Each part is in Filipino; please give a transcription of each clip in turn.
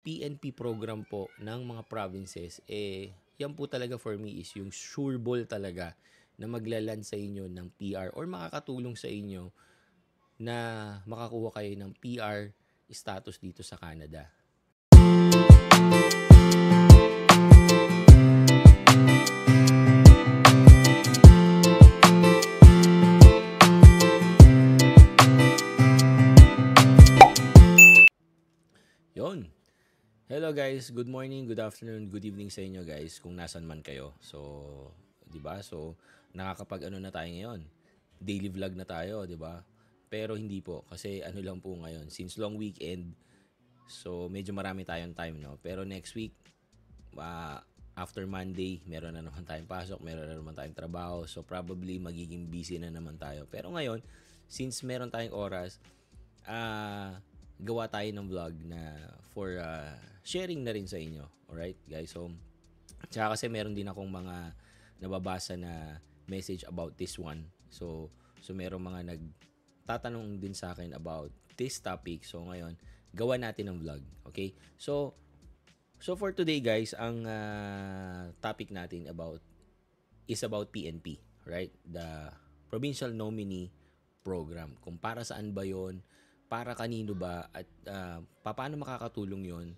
PNP program po ng mga provinces, yan po talaga for me is yung sure ball talaga na maglaland sa inyo ng PR or makakatulong sa inyo na makakuha kayo ng PR status dito sa Canada. Yon. Hello guys, good morning, good afternoon, good evening sa inyo guys kung nasan man kayo. So, 'di ba? So, nakakapag na tayo ngayon. Daily vlog na tayo, 'di ba? Pero hindi po kasi ano lang po ngayon, since long weekend, so medyo marami tayong time, no. Pero next week, after Monday, meron na naman tayong pasok, meron na naman tayong trabaho. So probably magiging busy na naman tayo. Pero ngayon, since meron tayong oras, gawa tayo ng vlog na for sharing na rin sa inyo. Alright, guys? So, tsaka kasi meron din akong mga nababasa na message about this one. So meron mga nagtatanong din sa akin about this topic. So ngayon, gawa natin ng vlog. Okay? So for today guys, ang topic natin is about PNP, right? The Provincial Nominee Program. Kung para saan ba 'yon, para kanino ba, at paano makakatulong 'yon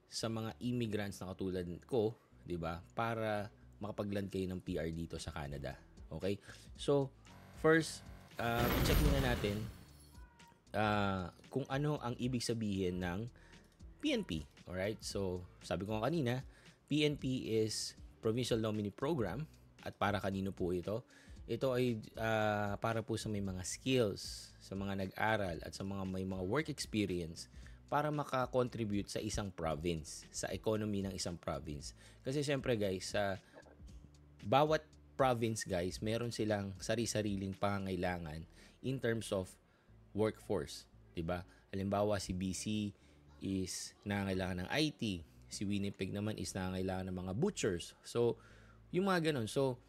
sa mga immigrants na katulad ko, 'di ba? Para makapagland kayo ng PR dito sa Canada. Okay? So, first, check muna natin kung ano ang ibig sabihin ng PNP. Alright? So, sabi ko kanina, PNP is Provincial Nominee Program. At para kanino po ito? Ito ay para po sa may mga skills, sa mga nag-aral, at sa mga may mga work experience para makakontribute sa isang province, sa economy ng isang province. Kasi syempre guys, sa bawat province guys, meron silang sari-sariling pangangailangan in terms of workforce. Diba? Halimbawa, si BC is nangangailangan ng IT. Si Winnipeg naman is nangangailangan ng mga butchers. So, yung mga ganun. So,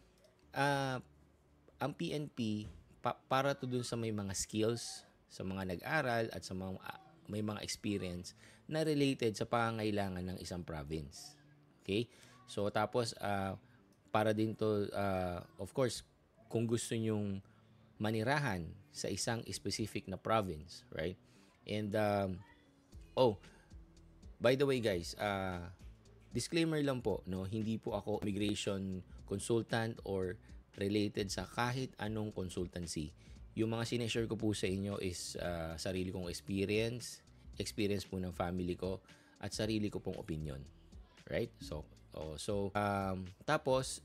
ang PNP, para to dun sa may mga skills, sa mga nag-aral, at sa mga may mga experience na related sa pangangailangan ng isang province. Okay? So, tapos, para din to, of course, kung gusto nyong manirahan sa isang specific na province, right? And, by the way guys, disclaimer lang po, no, hindi po ako immigration consultant or related sa kahit anong consultancy. Yung mga sineshare ko po sa inyo is sarili kong experience po ng family ko, at sarili ko pong opinion. Right? Tapos,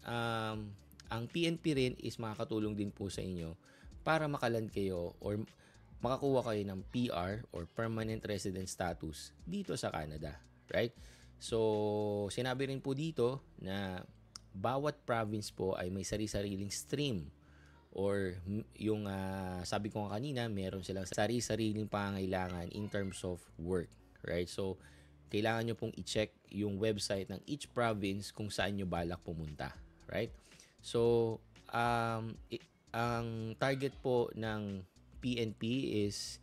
ang PNP rin is makakatulong din po sa inyo para makaland kayo or makakuha kayo ng PR or Permanent Resident Status dito sa Canada. Right? So, sinabi rin po dito na bawat province po ay may sari-sariling stream or yung sabi ko kanina, meron silang sari-sariling pangangailangan in terms of work. Right? So, kailangan nyo pong i-check yung website ng each province kung saan nyo balak pumunta. Right? So, ang target po ng PNP is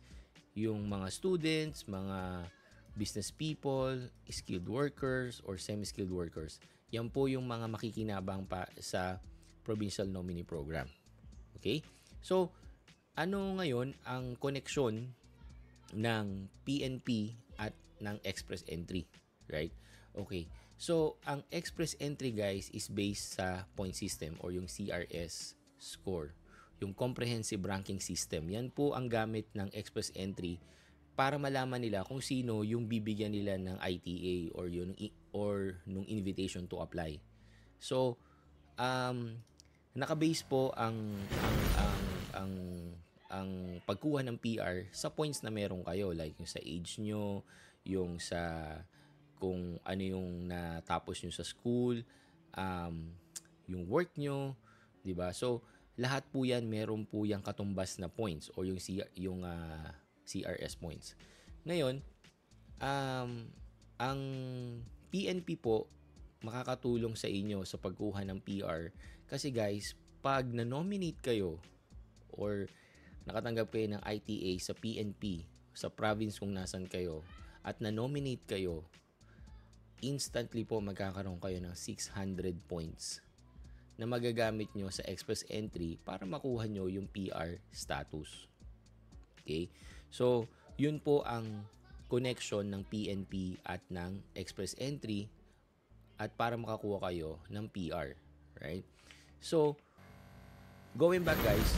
yung mga students, mga business people, skilled workers, or semi-skilled workers. Yan po yung mga makikinabang pa sa Provincial Nominee Program. Okay? So, ano ngayon ang koneksyon ng PNP at ng Express Entry? Right? Okay. So, ang Express Entry guys is based sa point system or yung CRS score. Yung Comprehensive Ranking System. Yan po ang gamit ng Express Entry para malaman nila kung sino yung bibigyan nila ng ITA or nung invitation to apply. So, naka-base po ang pagkuha ng PR sa points na meron kayo, like yung sa age nyo, yung sa kung ano yung natapos nyo sa school, yung work nyo, 'di ba? So, lahat po 'yan meron po yang katumbas na points or yung CRS points. Ngayon, ang PNP po makakatulong sa inyo sa pagkuha ng PR kasi guys, pag na-nominate kayo or nakatanggap kayo ng ITA sa PNP sa province kung nasan kayo at na-nominate kayo, instantly po magkakaroon kayo ng 600 points na magagamit nyo sa express entry para makuha nyo yung PR status. Okay? So, yun po ang connection ng PNP at ng express entry at para makakuha kayo ng PR. Right? So, going back guys,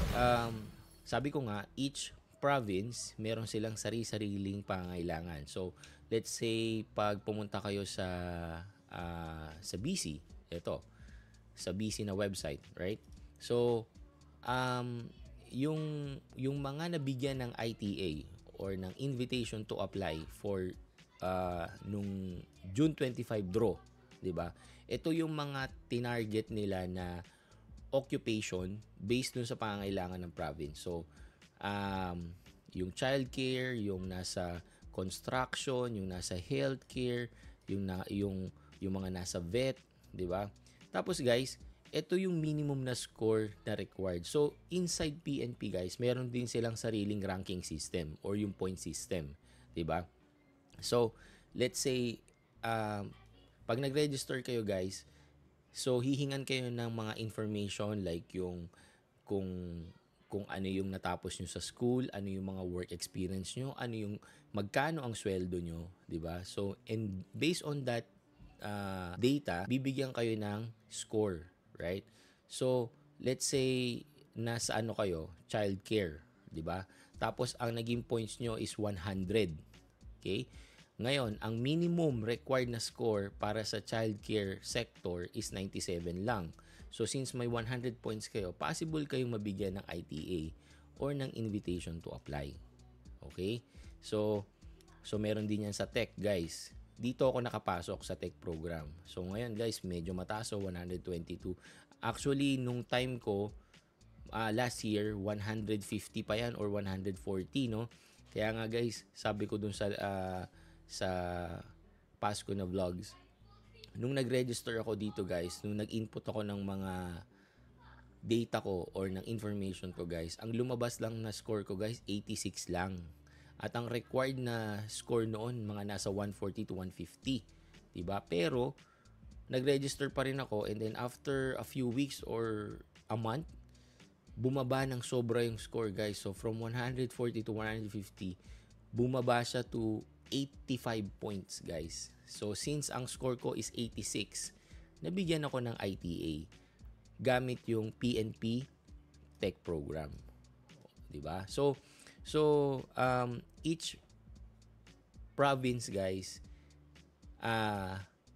sabi ko nga, each province, meron silang sari-sariling pangailangan. So, let's say, pag pumunta kayo sa BC, ito, sa BC na website, right? So, yung mga nabigyan ng ITA or ng invitation to apply for nung June 25 draw, 'di ba? Ito yung mga tinarget nila na occupation based dun sa pangangailangan ng province. So, yung childcare, yung nasa construction, yung nasa healthcare, yung mga nasa vet, 'di ba? Tapos guys, ito yung minimum na score na required. So, inside PNP guys, meron din silang sariling ranking system or yung point system, 'di ba? So, let's say pag nag-register kayo guys, so hihingan kayo ng mga information like yung kung ano yung natapos nyo sa school, ano yung mga work experience nyo, ano yung magkano ang sweldo nyo, 'di ba? So, and based on that data, bibigyan kayo ng score, right? So, let's say nasa ano kayo, childcare, 'di ba? Tapos ang naging points nyo is 100. Okay? Ngayon, ang minimum required na score para sa childcare sector is 97 lang. So, since may 100 points kayo, possible kayong mabigyan ng ITA or ng invitation to apply. Okay? So meron din yan sa tech, guys. Dito ako nakapasok sa tech program. So, ngayon, guys, medyo mataas, 122. Actually, nung time ko, last year, 150 pa yan or 140, no? Kaya nga, guys, sabi ko dun sa Pasko na vlogs, nung nag-register ako dito guys, nung nag-input ako ng mga data ko or ng information ko guys, ang lumabas lang na score ko guys, 86 lang. At ang required na score noon, mga nasa 140 to 150. Diba? Pero, nag-register pa rin ako and then after a few weeks or a month, bumaba ng sobra yung score guys. So, from 140 to 150, bumaba siya to 85 points guys. So since ang score ko is 86, nabigyan ako ng ITA gamit yung PNP Tech Program. 'Di ba? So each province guys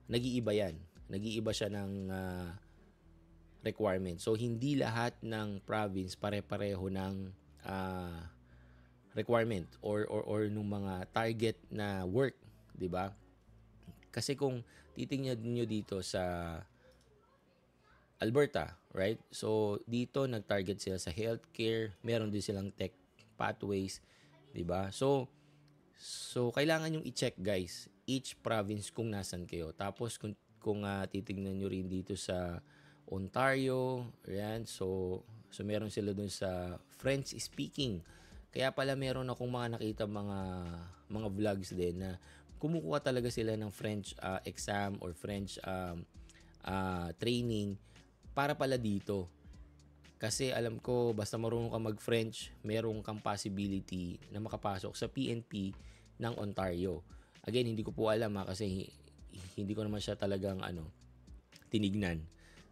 nag-iiba yan. Nag-iiba siya ng requirement. So hindi lahat ng province pare-pareho ng requirement or nung mga target na work, 'di ba? Kasi kung titingnan niyo dito sa Alberta, right? So dito nag-target sila sa healthcare, meron din silang tech pathways, 'di ba? So kailangan yung i-check guys, each province kung nasan kayo. Tapos kung titingnan niyo rin dito sa Ontario, ayan, so meron sila dun sa French speaking. Kaya pala meron akong mga nakita mga vlogs din na kumukuha talaga sila ng French exam or French training para pala dito. Kasi alam ko basta marunong ka mag-French, meron kang possibility na makapasok sa PNP ng Ontario. Again, hindi ko po alam kasi hindi ko naman siya talagang tinignan.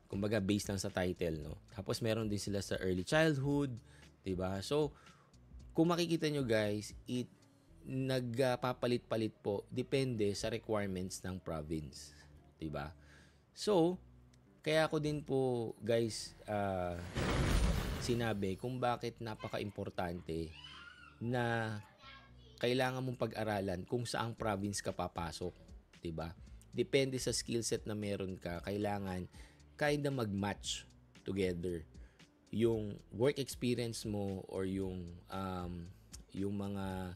Kumbaga based lang sa title, no. Tapos meron din sila sa early childhood, 'di ba? So kung makikita nyo guys, nagpapalit-palit po depende sa requirements ng province. 'Di ba? So, kaya ako din po guys sinabi kung bakit napaka-importante na kailangan mong pag-aralan kung saang province ka papasok. 'Di ba? Depende sa skill set na meron ka, kailangan kinda mag-match together yung work experience mo or yung mga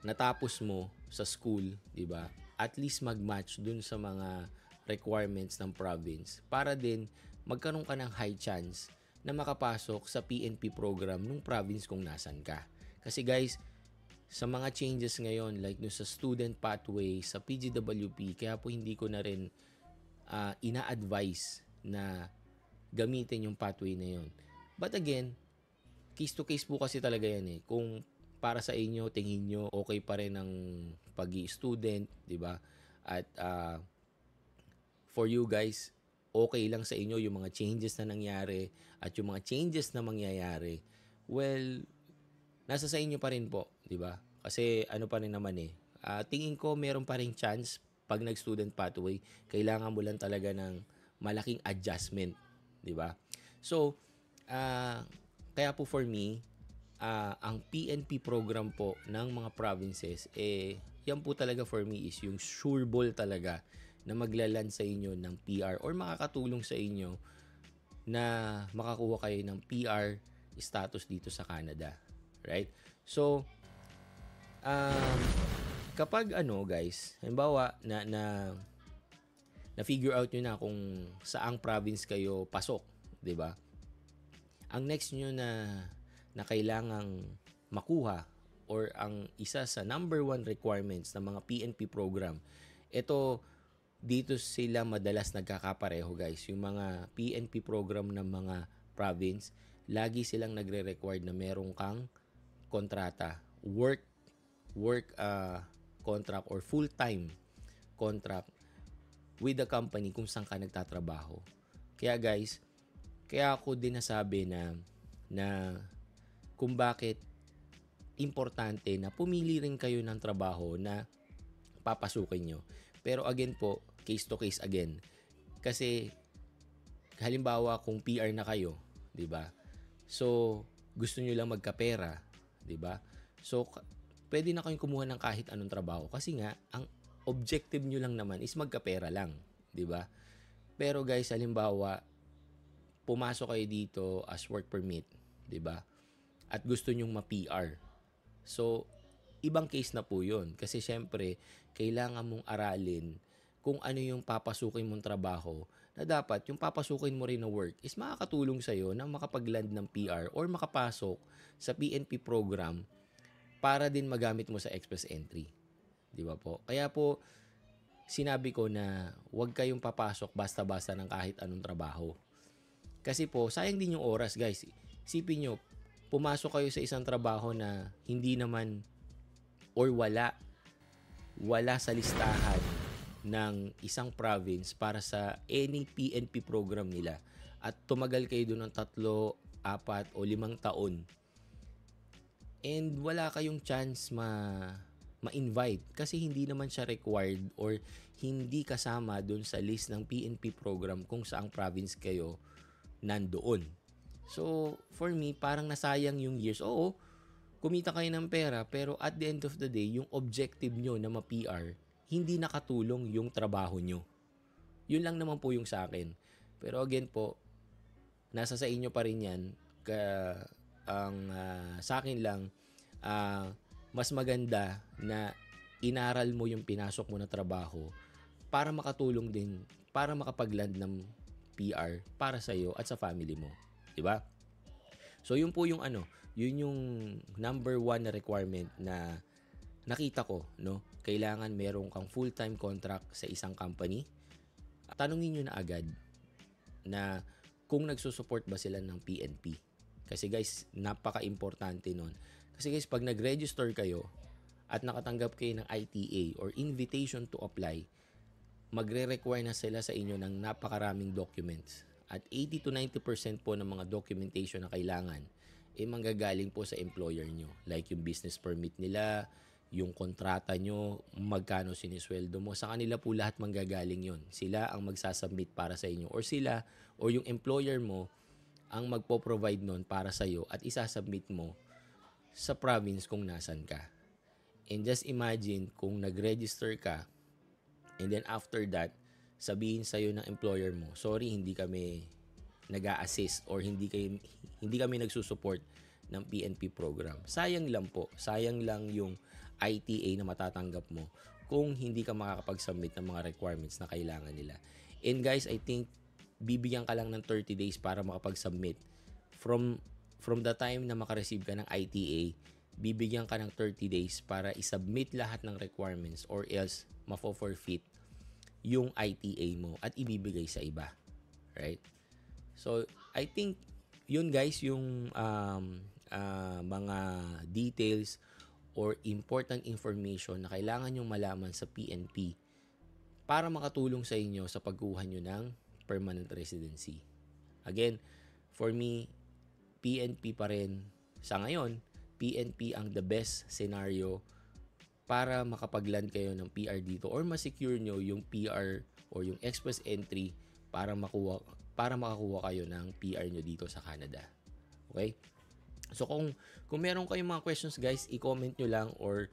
natapos mo sa school, 'di ba? At least mag-match dun sa mga requirements ng province para din magkaroon ka ng high chance na makapasok sa PNP program ng province kung nasan ka. Kasi guys, sa mga changes ngayon, like no, sa student pathway, sa PGWP, kaya po hindi ko na rin ina-advise na gamitin yung pathway na yun. But again, case to case po kasi talaga yan eh. Kung para sa inyo, tingin nyo okay pa rin ang pag-i-student, di ba? At for you guys, okay lang sa inyo yung mga changes na nangyari at yung mga changes na mangyayari, well, nasa sa inyo pa rin po, di ba? Kasi ano pa rin naman eh. Tingin ko meron pa rin chance pag nag-student pathway, kailangan mo lang talaga ng malaking adjustment, di ba? So, kaya po for me, ang PNP program po ng mga provinces, yan po talaga for me is yung sure ball talaga na maglaland sa inyo ng PR or makakatulong sa inyo na makakuha kayo ng PR status dito sa Canada. Right? So, kapag guys, halimbawa na figure out nyo na kung saang province kayo pasok, 'di ba? Ang next nyo na kailangang makuha or ang isa sa number 1 requirements ng mga PNP program, ito dito sila madalas nagkakapareho guys. Yung mga PNP program ng mga province, lagi silang nagre-require na meron kang kontrata, work contract or full-time contract with the company kung saan ka nagtatrabaho. Kaya guys, kaya ako din nasabi na kung bakit importante na pumili rin kayo ng trabaho na papasukin nyo. Pero again po, case to case again. Kasi halimbawa kung PR na kayo, 'di ba? So gusto niyo lang magkapera, 'di ba? So pwede na kayong kumuha ng kahit anong trabaho kasi nga ang objective niyo lang naman is magkapera lang, 'di ba? Pero guys, halimbawa pumasok kayo dito as work permit, 'di ba? At gusto nyong ma-PR. So ibang case na po 'yun kasi syempre kailangan mong aralin kung ano yung papasukin mong trabaho na dapat yung papasukin mo rin na work is makakatulong sa'yo na makapag-land ng PR or makapasok sa PNP program para din magamit mo sa express entry. Di ba po? Kaya po, sinabi ko na huwag kayong papasok basta-basta ng kahit anong trabaho. Kasi po, sayang din yung oras guys. Isipin nyo, pumasok kayo sa isang trabaho na hindi naman or wala sa listahan ng isang province para sa any PNP program nila at tumagal kayo doon ng 3, 4 o 5 taon and wala kayong chance ma-invite kasi hindi naman siya required or hindi kasama doon sa list ng PNP program kung saang province kayo nandoon. So, for me, parang nasayang yung years. Oo, kumita kayo ng pera pero at the end of the day, yung objective nyo na ma-PR hindi nakatulong yung trabaho nyo. Yun lang naman po yung sa akin. Pero again po, nasa sa inyo pa rin yan. Sa akin lang, mas maganda na inaral mo yung pinasok mo na trabaho para makatulong din, para makapag-land ng PR para sa iyo at sa family mo. Diba? So yun po yung yun yung number 1 na requirement na nakita ko, no? Kailangan meron kang full-time contract sa isang company. Tanungin nyo na agad na kung nagsusupport ba sila ng PNP. Kasi guys, napaka-importante nun. Kasi guys, pag nag-register kayo at nakatanggap kayo ng ITA or invitation to apply, magre-require na sila sa inyo ng napakaraming documents. At 80 to 90% po ng mga documentation na kailangan manggagaling po sa employer nyo. Like yung business permit nila, yung kontrata nyo, magkano sinisweldo mo. Sa kanila po lahat manggagaling yon. Sila ang magsasubmit para sa inyo. Or sila, or yung employer mo, ang magpo-provide nun para sa iyo at isasubmit mo sa province kung nasan ka. And just imagine kung nag-register ka and then after that, sabihin sa iyo ng employer mo, sorry, hindi kami nag-a-assist or hindi kami nagsusupport ng PNP program. Sayang lang po. Sayang lang yung ITA na matatanggap mo kung hindi ka makakapag-submit ng mga requirements na kailangan nila. And guys, I think bibigyan ka lang ng 30 days para makapag-submit from the time na makareceive ka ng ITA bibigyan ka ng 30 days para isubmit lahat ng requirements or else mafo-forfeit yung ITA mo at ibibigay sa iba. Right? So, I think yun guys yung mga details or important information na kailangan nyong malaman sa PNP para makatulong sa inyo sa pagkuha nyo ng permanent residency. Again, for me, PNP pa rin sa ngayon, PNP ang the best scenario para makapag-land kayo ng PR dito or ma-secure nyo yung PR or yung express entry para makakuha kayo ng PR nyo dito sa Canada. Okay? So kung meron kayong mga questions guys, i-comment nyo lang or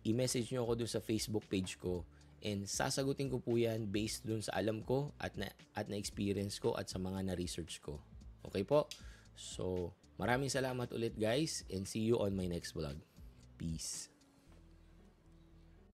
i-message nyo ako dun sa Facebook page ko and sasagutin ko po yan based dun sa alam ko at na-experience ko at sa mga na-research ko. Okay po? So maraming salamat ulit guys and see you on my next vlog. Peace.